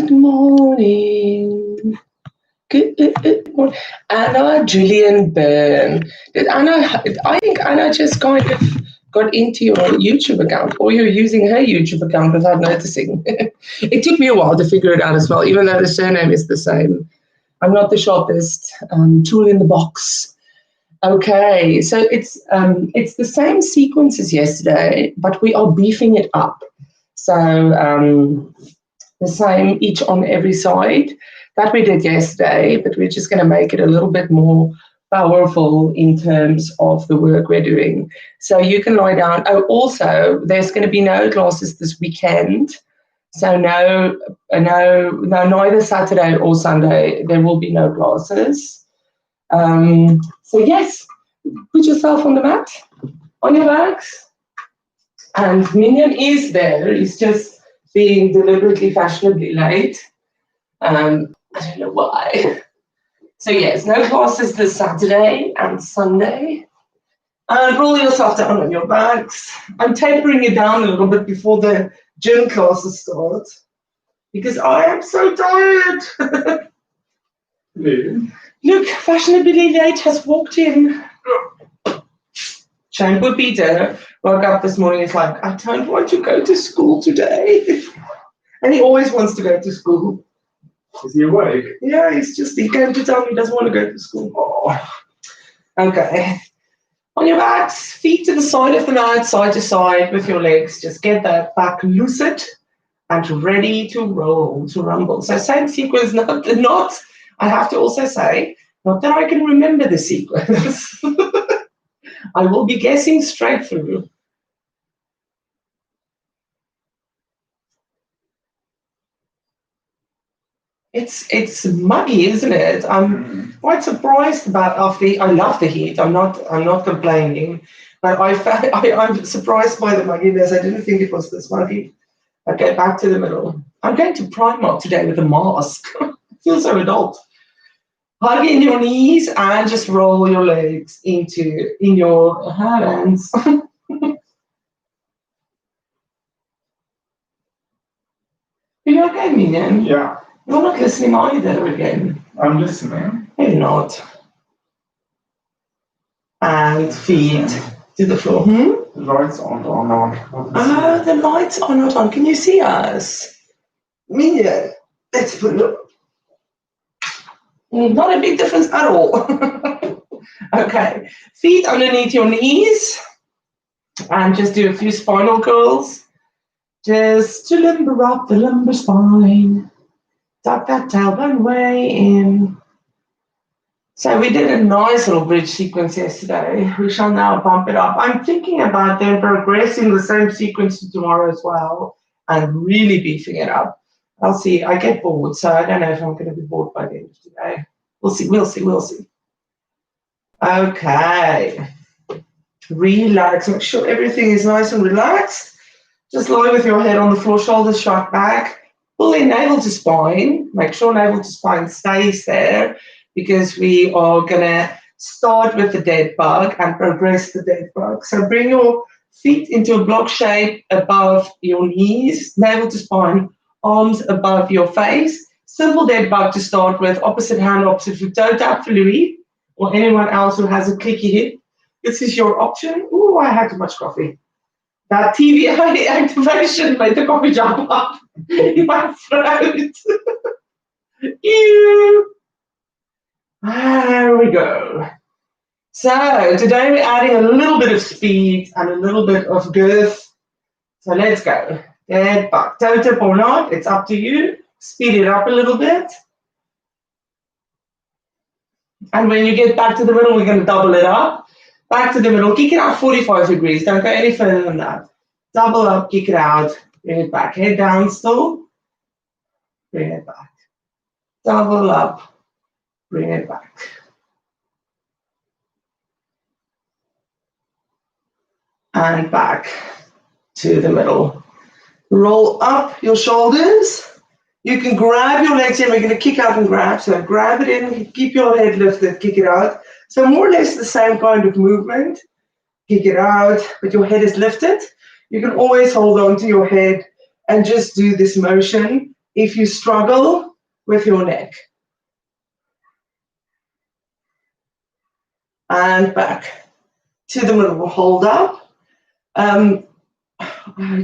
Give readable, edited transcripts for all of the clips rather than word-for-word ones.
Good morning. Good morning. Anna Julian Byrne. I think Anna just kind of got into your YouTube account, or you're using her YouTube account without noticing. It took me a while to figure it out as well, even though the surname is the same. I'm not the sharpest tool in the box. Okay, so it's the same sequence as yesterday, but we are beefing it up. So the same each on every side that we did yesterday, but we're just going to make it a little bit more powerful in terms of the work we're doing. So you can lie down. Oh, also, there's going to be no classes this weekend. So neither Saturday or Sunday, there will be no classes. So yes, put yourself on the mat, on your backs. And Minion is there. He's just being deliberately fashionably late. I don't know why. So yes, no classes this Saturday and Sunday. And roll yourself down on your backs. I'm tapering you down a little bit before the gym classes start because I am so tired. Look, fashionably late has walked in. Shampoo Peter woke up this morning. It's like, I don't want to go to school today. And he always wants to go to school. Is he awake? Yeah, he came to tell me he doesn't want to go to school. Oh. Okay. On your backs, feet to the side of the mat, side to side with your legs. Just get that back lucid and ready to roll, to rumble. So same sequence, not I have to also say, not that I can remember the sequence. I will be guessing straight through. It's muggy, isn't it? I'm quite surprised about I love the heat. I'm not complaining, but I'm surprised by the mugginess. I didn't think it was this muggy. Okay, back to the middle. I'm going to Primark today with a mask. I feel so adult. Hug in your knees and just roll your legs in your hands. Are you okay, Minion? Yeah. You're not listening either again. I'm listening. You're not. And feet to the floor. The lights on or not? The lights are not on. Can you see us? Minion, let's put look. Not a big difference at all. Okay, feet underneath your knees and just do a few spinal curls just to limber up the lumbar spine. Tuck that tailbone way in. So we did a nice little bridge sequence yesterday. We shall now bump it up. I'm thinking about then progressing the same sequence to tomorrow as well and really beefing it up. I'll see. I get bored, so I don't know if I'm going to be bored by the end of today. We'll see. Okay. Relax. Make sure everything is nice and relaxed. Just lie with your head on the floor, shoulders shut back. Pull in navel to spine. Make sure navel to spine stays there because we are going to start with the dead bug and progress the dead bug. So bring your feet into a block shape above your knees, navel to spine, arms above your face. Simple dead bug to start with, opposite hand, opposite foot, toe tap for Louis or anyone else who has a clicky hip. This is your option. Ooh, I had too much coffee. That TVI activation made the coffee jump up in my throat. Ew. There we go. So today we're adding a little bit of speed and a little bit of girth. So let's go. Dead bug. Toe tip or not, it's up to you. Speed it up a little bit. And when you get back to the middle, we're going to double it up. Back to the middle, kick it out 45 degrees. Don't go any further than that. Double up, kick it out, bring it back. Head down still, bring it back. Double up, bring it back. And back to the middle. Roll up your shoulders. You can grab your legs in. We're going to kick out and grab. So grab it in, keep your head lifted, kick it out. So more or less the same kind of movement. Kick it out, but your head is lifted. You can always hold on to your head and just do this motion if you struggle with your neck. And back to the middle. Hold up. I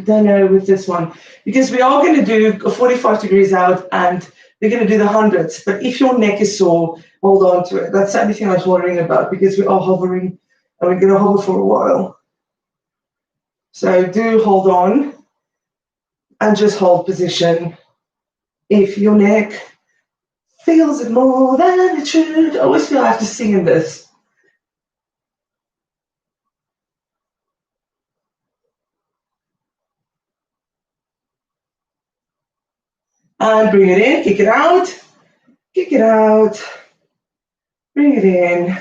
don't know with this one, because we are going to do 45 degrees out and we're going to do the hundreds. But if your neck is sore, hold on to it. That's the only thing I was worrying about, because we are hovering and we're going to hover for a while. So do hold on and just hold position. If your neck feels it more than it should, I always feel I have to sing in this. And bring it in, kick it out, bring it in,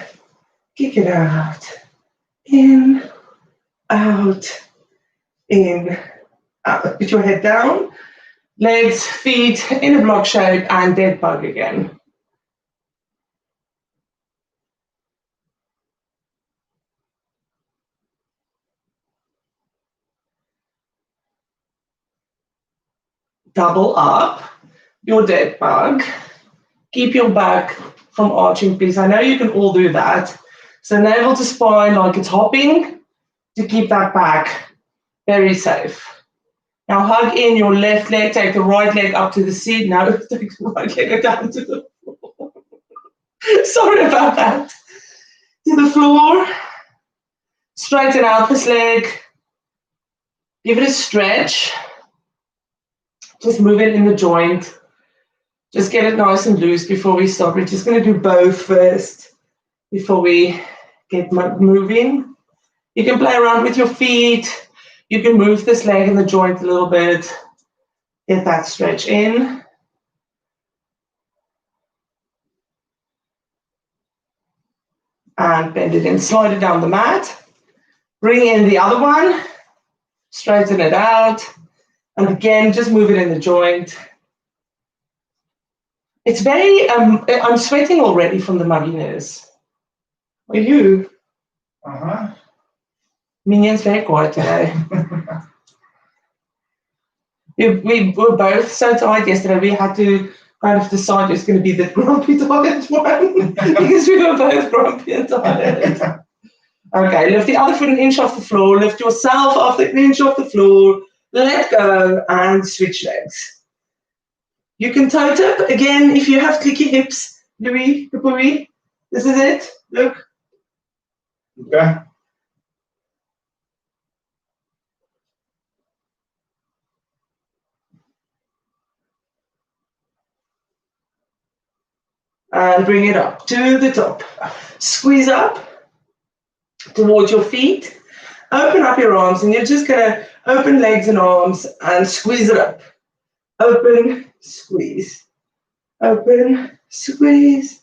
kick it out, in, out, in, out. Put your head down, legs, feet in a block shape, and dead bug again. Double up your dead bug. Keep your back from arching, please. I know you can all do that. So navel to spine like it's hopping to keep that back very safe. Now hug in your left leg, take the right leg up to the seat. Now take the right leg down to the floor. Sorry about that. To the floor. Straighten out this leg. Give it a stretch. Just move it in the joint. Just get it nice and loose before we start. We're just going to do both first before we get moving. You can play around with your feet. You can move this leg in the joint a little bit. Get that stretch in. And bend it in. Slide it down the mat. Bring in the other one. Straighten it out. And again, just move it in the joint. It's very, I'm sweating already from the mugginess. Are you? Uh-huh. Minion's very quiet today. we were both so tired yesterday, we had to kind of decide who's going to be the grumpy tired one because we were both grumpy and tired. Okay, lift the other foot an inch off the floor, lift yourself off an inch off the floor, let go and switch legs. You can toe tip again if you have clicky hips. Louis, this is it. Look. Okay. And bring it up to the top. Squeeze up towards your feet. Open up your arms, and you're just going to open legs and arms and squeeze it up. Open, squeeze. Open, squeeze.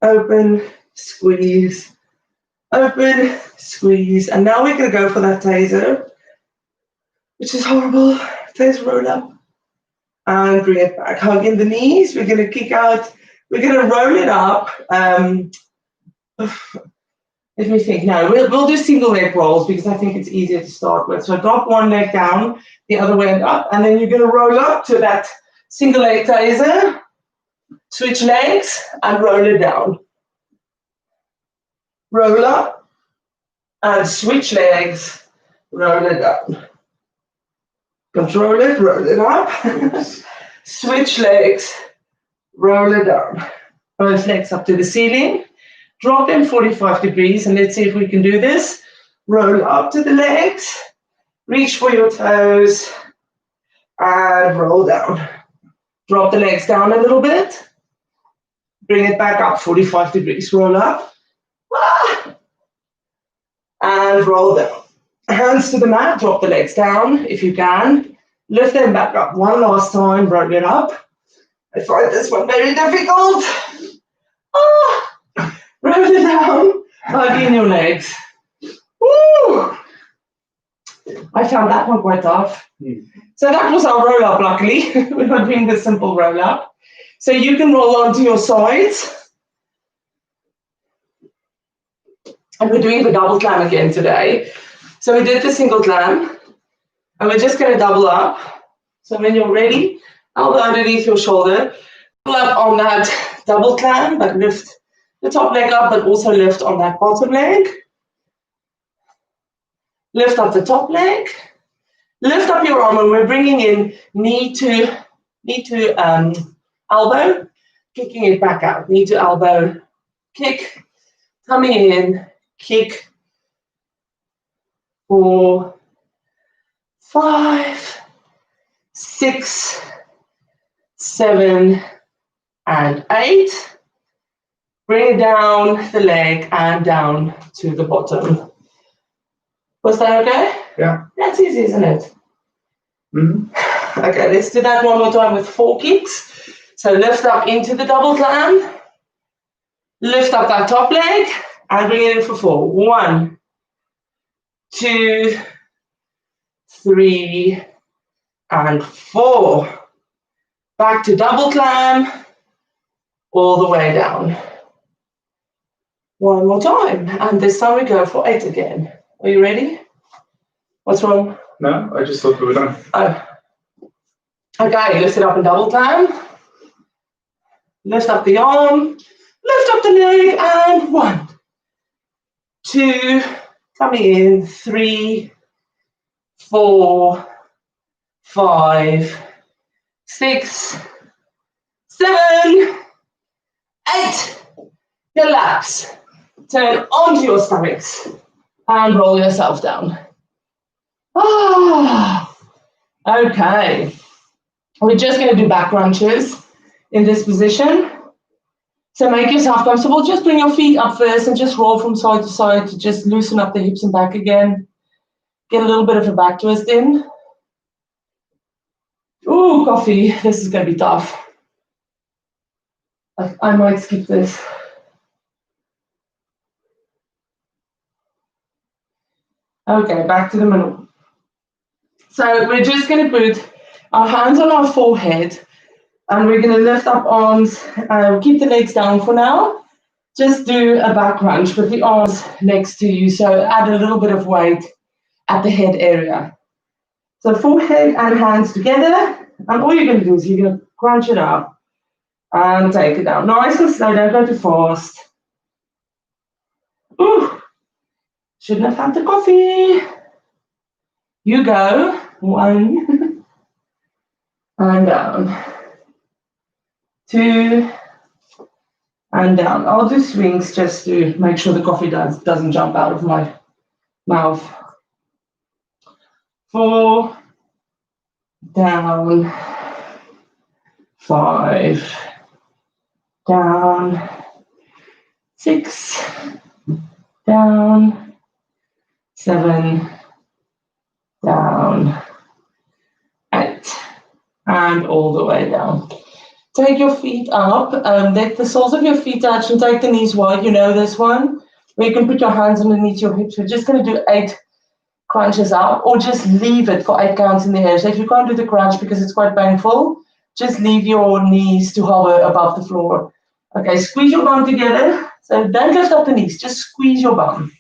Open, squeeze. Open, squeeze. And now we're going to go for that taser, which is horrible. Taser roll up. And bring it back. Hug in the knees. We're going to kick out. We're going to roll it up. Let me think. No, we'll do single leg rolls because I think it's easier to start with. So drop one leg down, the other way up, and then you're going to roll up to that single leg taser. Switch legs and roll it down. Roll up and switch legs, roll it down. Control it, roll it up. Switch legs, roll it down. Both legs up to the ceiling. Drop them 45 degrees, and let's see if we can do this. Roll up to the legs, reach for your toes, and roll down. Drop the legs down a little bit. Bring it back up 45 degrees. Roll up. And roll down. Hands to the mat, drop the legs down if you can. Lift them back up one last time, roll it up. I find this one very difficult. Roll it down, hug in your legs. Woo! I found that one quite tough. So that was our roll up, luckily. We're not doing the simple roll up. So you can roll onto your sides. And we're doing the double climb again today. So we did the single climb, and we're just going to double up. So when you're ready, Elbow underneath your shoulder. Pull up on that double climb, but lift the top leg up, but also lift on that bottom leg. Lift up the top leg. Lift up your arm, and we're bringing in knee to elbow, kicking it back out. Knee to elbow, kick, coming in, kick. 4, 5, 6, 7, and 8. Bring it down the leg and down to the bottom. Was that okay? Yeah. That's easy, isn't it? Mm-hmm. Okay, let's do that one more time with 4 kicks. So lift up into the double climb. Lift up that top leg and bring it in for 4. 1, 2, 3, and 4. Back to double climb, all the way down. One more time, and this time we go for 8 again. Are you ready? What's wrong? No, I just thought we were done. Oh. Okay, lift it up and double climb. Lift up the arm, lift up the leg, and 1, 2, coming in, 3, 4, 5, 6, 7, 8. Relax. Turn onto your stomachs and roll yourself down. Okay. We're just going to do back crunches in this position. So make yourself comfortable. Just bring your feet up first and just roll from side to side to just loosen up the hips and back again. Get a little bit of a back twist in. Ooh, coffee. This is going to be tough. I might skip this. Okay, back to the middle. So we're just going to put our hands on our forehead and we're going to lift up arms. Keep the legs down for now. Just do a back crunch with the arms next to you. So add a little bit of weight at the head area. So forehead and hands together. And all you're going to do is you're going to crunch it up and take it down. Nice and slow, don't go too fast. Ooh, shouldn't have had the coffee. You go. 1 and down. 2 and down. I'll do swings just to make sure the coffee doesn't jump out of my mouth. 4 down. 5 down. 6 down. 7 down. 8 and all the way down. Take your feet up, let the soles of your feet touch and take the knees wide. You know this one, where you can put your hands underneath your hips. We're just going to do 8 crunches up, or just leave it for 8 counts in the air. So if you can't do the crunch because it's quite painful, just leave your knees to hover above the floor. Okay, squeeze your bum together. So don't lift up the knees, just squeeze your bum.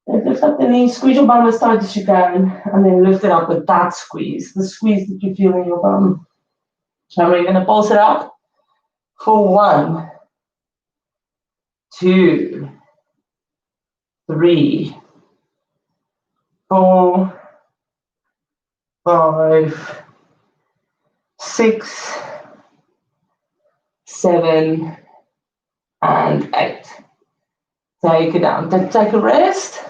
Lift up the knees, squeeze your bum as tight as you can, and then lift it up with that squeeze, the squeeze that you feel in your bum. So we're going to pulse it up for 1, 2, 3, 4, 5, 6, 7, and 8. Take it down. Then take a rest.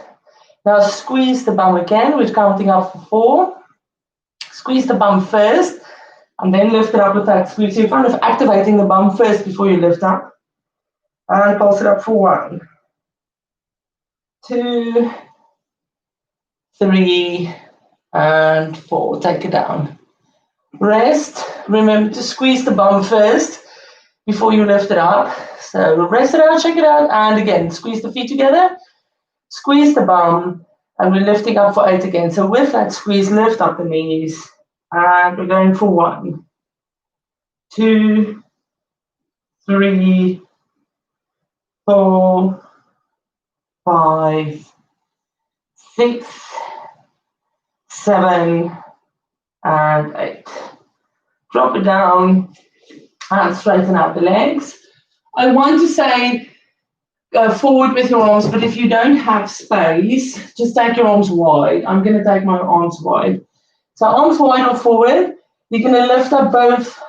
Now squeeze the bum again. We're counting up for 4. Squeeze the bum first, and then lift it up with that squeeze. So you're kind of activating the bum first before you lift up. And pulse it up for 1, 2, 3, and 4. Take it down. Rest. Remember to squeeze the bum first before you lift it up. So rest it out, check it out, and again, squeeze the feet together. Squeeze the bum, and we're lifting up for 8 again. So with that squeeze, lift up the knees. And we're going for 1, 2, 3, 4, 5, 6, 7, and 8. drop it down, and straighten out the legs. I want to say go forward with your arms, but if you don't have space, just take your arms wide. I'm going to take my arms wide. So arms wide or forward. You're going to lift up both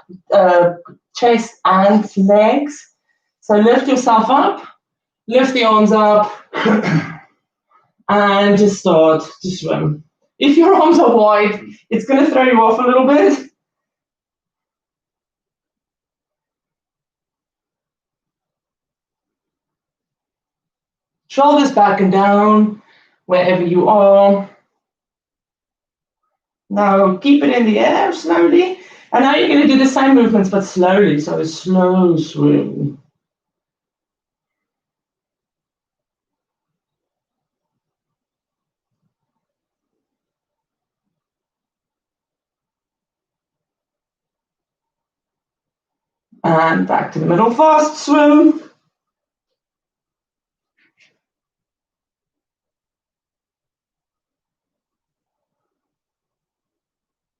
chest and legs. So lift yourself up, lift the arms up, and just start to swim. If your arms are wide, it's going to throw you off a little bit. Shoulders back and down, wherever you are. Now keep it in the air slowly. And now you're going to do the same movements, but slowly. So a slow swim. And back to the middle, fast swim.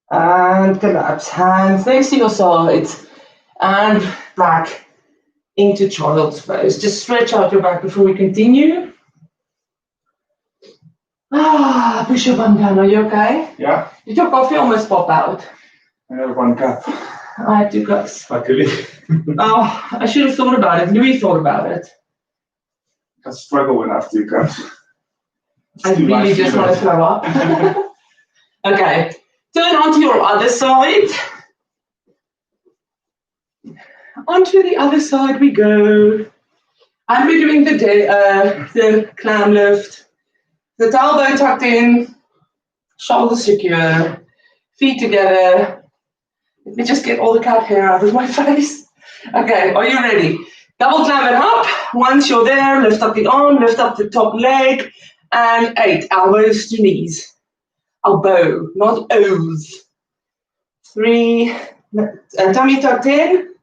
And collapse, hands next to your sides. And back into child's pose. Just stretch out your back before we continue. Push your bum down, are you okay? Yeah. Did your coffee almost pop out? I have 1 cup. I had 2 cups. Luckily. Oh, I should have thought about it. Louis thought about it. I struggle when I have 2 cups. I really just want to throw up. Okay, turn onto your other side. Onto the other side we go. And we're doing the clam lift. The tailbone tucked in, shoulders secure, feet together. Let me just get all the cat hair out of my face. Okay, are you ready? Double clam it up. Once you're there, lift up the arm, lift up the top leg, and 8, elbows to knees. Elbow, not O's. 3, tummy tucked in.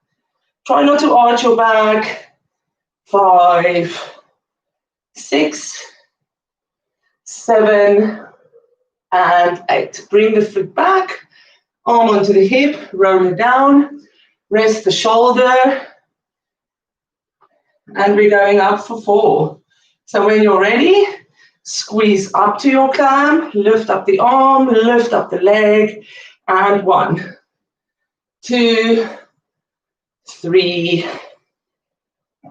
Try not to arch your back. 5, 6, 7, and 8. Bring the foot back, arm onto the hip, roll it down, rest the shoulder, and we're going up for 4. So when you're ready, squeeze up to your clam, lift up the arm, lift up the leg, and 1, 2, 3,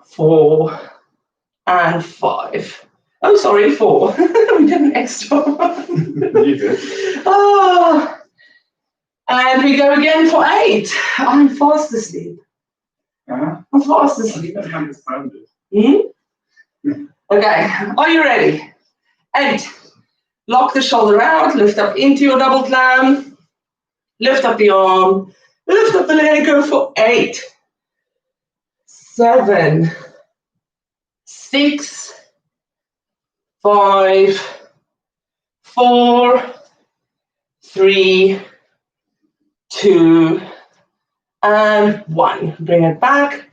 4, and 5. Oh, sorry, 4. We did an extra one. You did. Oh. And we go again for 8. I'm fast asleep. I'm fast asleep. I understand it. Okay, are you ready? 8. Lock the shoulder out, lift up into your double clam, lift up the arm, lift up the leg, go for 8, 7, 6, 5, 4, 3, 2, and 1. Bring it back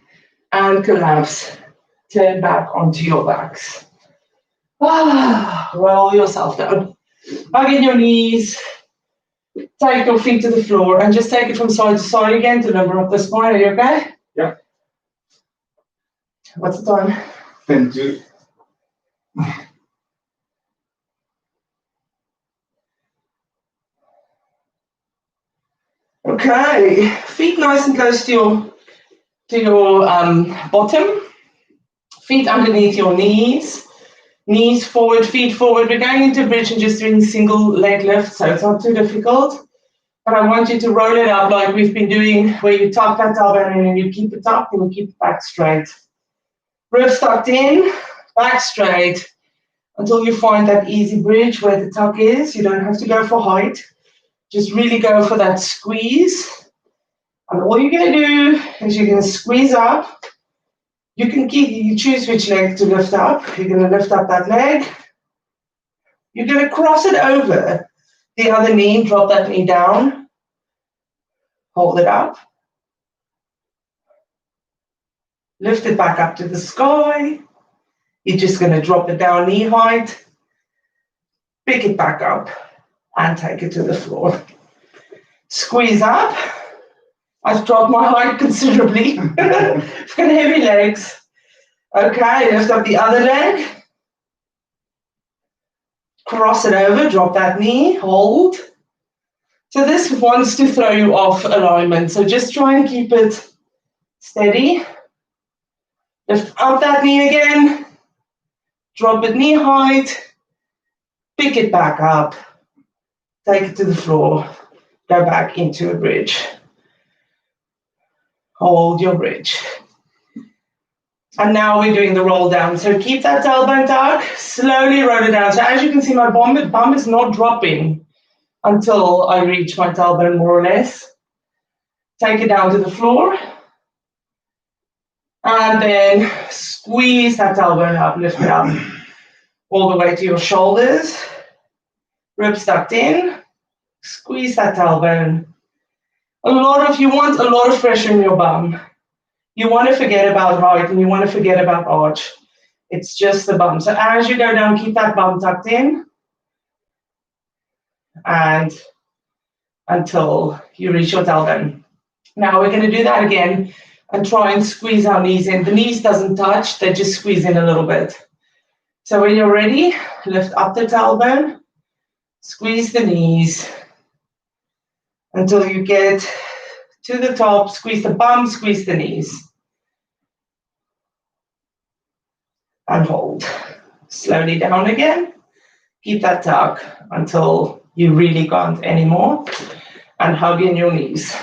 and collapse. Turn back onto your backs. Roll yourself down. Hug in your knees. Take your feet to the floor and just take it from side to side again to limber up the spine. Are you okay? Yeah. What's the time? 10 to. Okay. Feet nice and close to your bottom. Feet underneath your knees. Knees forward, feet forward. We're going into bridge and just doing single leg lift, so it's not too difficult. But I want you to roll it up like we've been doing, where you tuck that tailbone in and you keep it up and you keep it back straight. Ribs tucked in, back straight, until you find that easy bridge where the tuck is. You don't have to go for height. Just really go for that squeeze. And all you're going to do is you're going to squeeze up. You choose which leg to lift up. You're going to lift up that leg. You're going to cross it over the other knee, drop that knee down. Hold it up. Lift it back up to the sky. You're just going to drop it down knee height. Pick it back up and take it to the floor. Squeeze up. I've dropped my height considerably. I've got heavy legs. Okay, lift up the other leg. Cross it over, drop that knee, hold. So this wants to throw you off alignment. So just try and keep it steady. Lift up that knee again. Drop it knee height. Pick it back up. Take it to the floor. Go back into a bridge. Hold your bridge. And now we're doing the roll down. So keep that tailbone tuck. Slowly roll it down. So as you can see, my bum is not dropping until I reach my tailbone more or less. Take it down to the floor. And then squeeze that tailbone up, lift it up all the way to your shoulders. Ribs tucked in. Squeeze that tailbone. You want a lot of pressure in your bum. You want to forget about right and you want to forget about arch. It's just the bum. So as you go down, keep that bum tucked in. And until you reach your tailbone. Now we're going to do that again and try and squeeze our knees in. The knees doesn't touch, they just squeeze in a little bit. So when you're ready, lift up the tailbone, squeeze the knees until you get to the top, squeeze the bum, squeeze the knees. And hold. Slowly down again. Keep that tuck until you really can't anymore. And hug in your knees.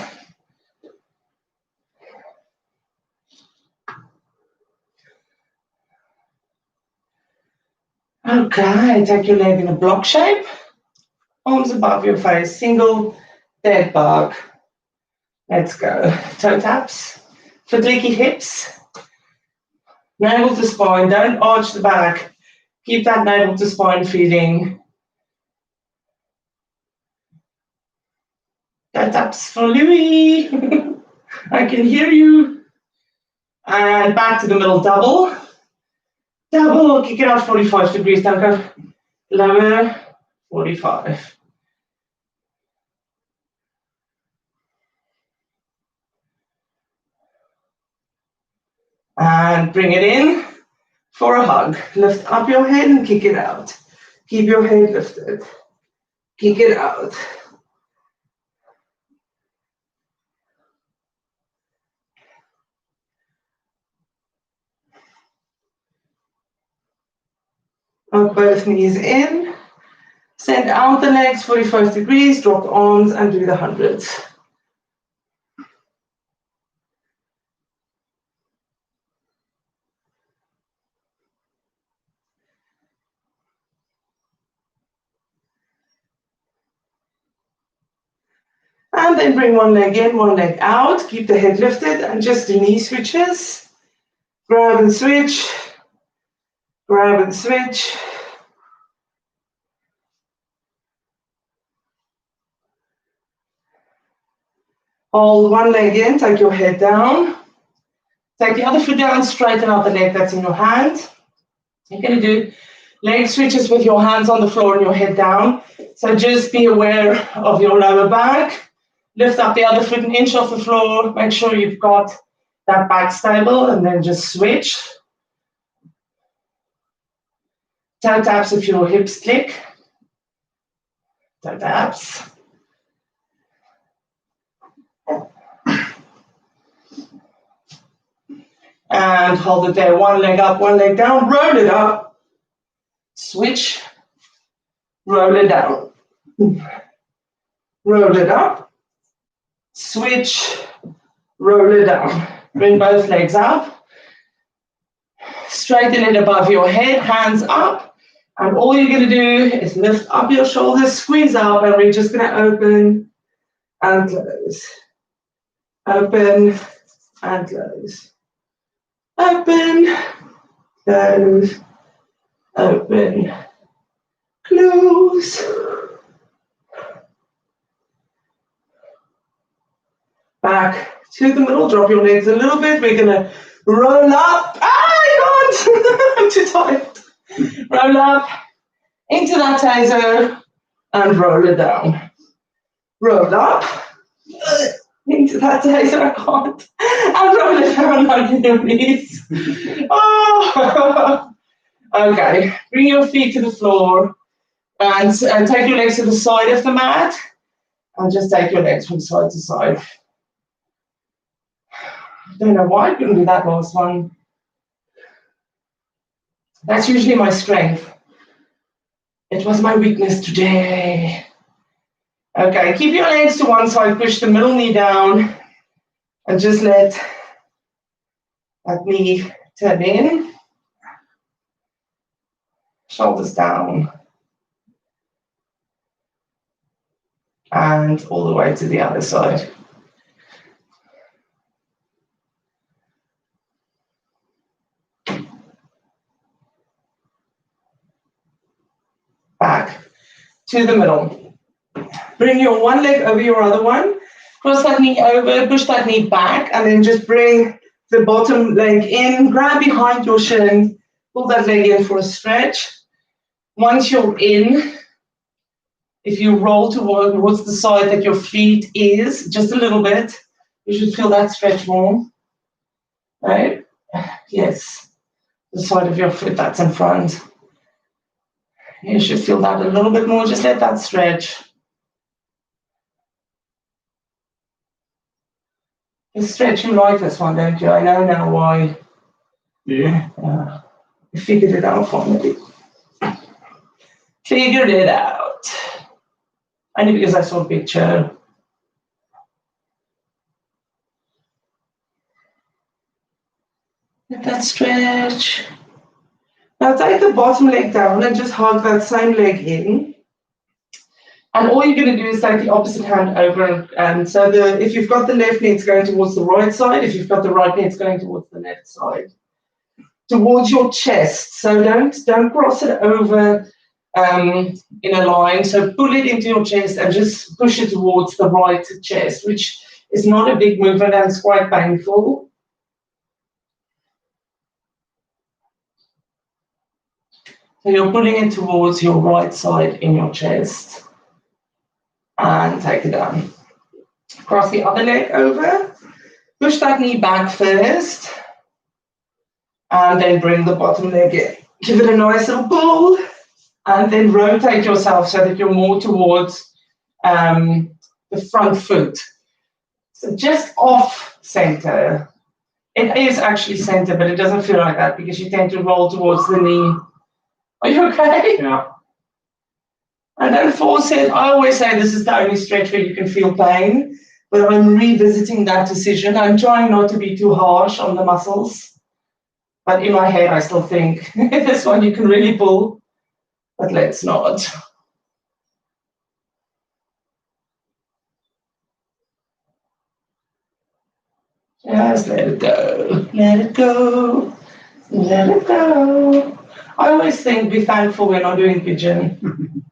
Okay, take your leg in a block shape. Arms above your face, single dead bug. Let's go. Toe taps, flicky hips. Navel to spine, don't arch the back. Keep that navel to spine feeling. Toe taps for Louis. I can hear you. And back to the middle double. Double, kick it out 45 degrees, don't go lower, 45. And bring it in for a hug. Lift up your head and kick it out. Keep your head lifted. Kick it out. Hug both knees in. Send out the legs 45 degrees, drop the arms and do the hundreds. And then bring one leg in, one leg out. Keep the head lifted and just do knee switches. Grab and switch. Grab and switch. Hold one leg in, take your head down. Take the other foot down, straighten out the leg that's in your hand. You're going to do leg switches with your hands on the floor and your head down. So just be aware of your lower back. Lift up the other foot an inch off the floor. Make sure you've got that back stable and then just switch. Toe taps if your hips click. Toe taps. And hold it there. One leg up, one leg down. Roll it up. Switch. Roll it down. Roll it up. Switch. Roll it down. Bring both legs up. Straighten it above your head. Hands up. And all you're going to do is lift up your shoulders, squeeze up, and we're just going to open and close. Open and close. Open, close, open, close. Back to the middle, drop your legs a little bit. We're going to roll up. I can't, I'm too tired. Roll up into that taser and roll it down. Roll up, into that day, so I can't. I'm rolling down on your knees. Oh. Okay, bring your feet to the floor and take your legs to the side of the mat and just take your legs from side to side. I don't know why I couldn't do that last one. That's usually my strength. It was my weakness today. Okay, keep your legs to one side, push the middle knee down, and just let that knee turn in. Shoulders down. And all the way to the other side. Back to the middle. Bring your one leg over your other one. Cross that knee over, push that knee back, and then just bring the bottom leg in, grab behind your shin, pull that leg in for a stretch. Once you're in, if you roll towards the side that your feet is, just a little bit, you should feel that stretch more. Right? Yes. The side of your foot that's in front. You should feel that a little bit more. Just let that stretch. You stretch, you like this one, don't you? I know now why. Yeah. You figured it out finally. Figured it out. Only because I saw a picture. Let that stretch. Now take the bottom leg down and just hug that same leg in. And all you're going to do is take the opposite hand over. And so if you've got the left knee, it's going towards the right side. If you've got the right knee, it's going towards the left side. Towards your chest. So don't cross it over in a line. So pull it into your chest and just push it towards the right chest, which is not a big movement and it's quite painful. So you're pulling it towards your right side in your chest. And take it down. Cross the other leg over. Push that knee back first. And then bring the bottom leg in. Give it a nice little pull. And then rotate yourself so that you're more towards the front foot. So just off center. It is actually center, but it doesn't feel like that because you tend to roll towards the knee. Are you okay? Yeah. And don't force it. I always say this is the only stretch where you can feel pain, but I'm revisiting that decision. I'm trying not to be too harsh on the muscles, but in my head I still think this one you can really pull, but let's not. Just let it go. Let it go. Let it go. I always think be thankful we're not doing pigeon.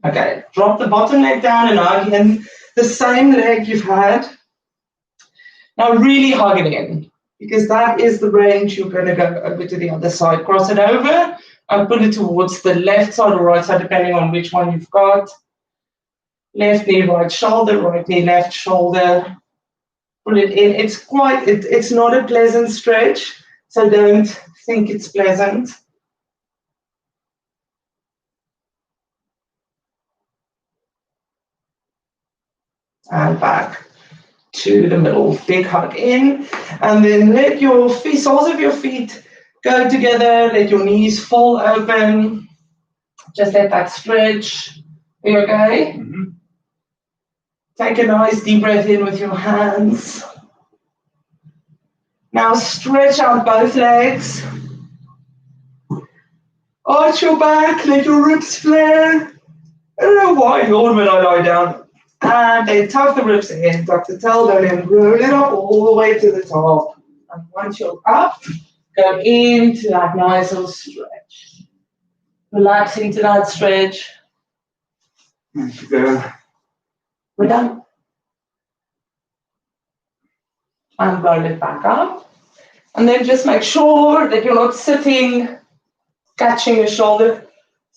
Okay, drop the bottom leg down and hug in the same leg you've had. Now really hug it in, because that is the range you're going to go over to the other side. Cross it over and put it towards the left side or right side, depending on which one you've got. Left knee, right shoulder, right knee, left shoulder. Pull it in. It's not a pleasant stretch, so don't think it's pleasant. And back to the middle. Big hug in. And then let your feet, soles of your feet go together. Let your knees fall open. Just let that stretch. Are you okay? Mm-hmm. Take a nice deep breath in with your hands. Now stretch out both legs. Arch your back, let your ribs flare. I don't know why I yawn when I lie down. And then tuck the ribs in, tuck the tailbone in, roll it up all the way to the top. And once you're up, go into that nice little stretch. Relax into that stretch. Good. We're done. And roll it back up. And then just make sure that you're not sitting, catching your shoulder.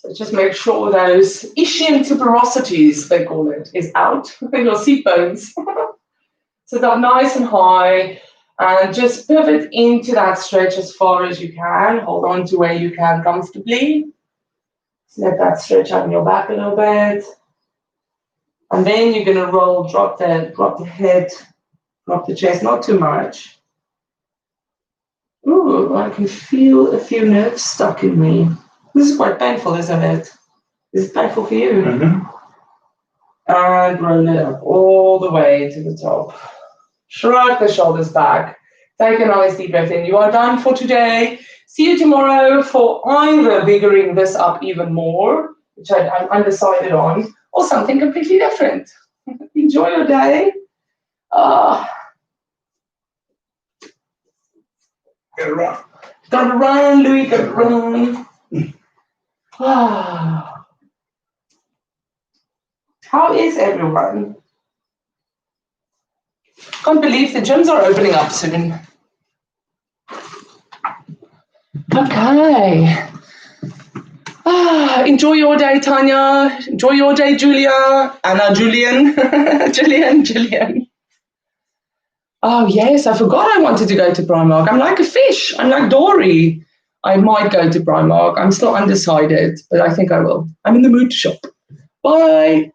So just make sure those ischium tuberosities, they call it, is out, your seat bones. Sit up nice and high and just pivot into that stretch as far as you can. Hold on to where you can comfortably. Let that stretch out in your back a little bit. And then you're going to roll, drop the head, drop the chest, not too much. Ooh, I can feel a few nerves stuck in me. This is quite painful, isn't it? Is it painful for you? Mm-hmm. And roll it up all the way to the top. Shrug the shoulders back. Take a nice deep breath in. You are done for today. See you tomorrow for either biggering this up even more, which I'm undecided on, or something completely different. Enjoy your day. Gotta run. Gotta run, Louis, gotta run. How is everyone? Can't believe the gyms are opening up soon. Okay. Enjoy your day, Tanya. Enjoy your day, Julia. Anna, Julian. Julian. Oh, yes, I forgot I wanted to go to Primark. I'm like a fish. I'm like Dory. I might go to Primark. I'm still undecided, but I think I will. I'm in the mood to shop. Bye.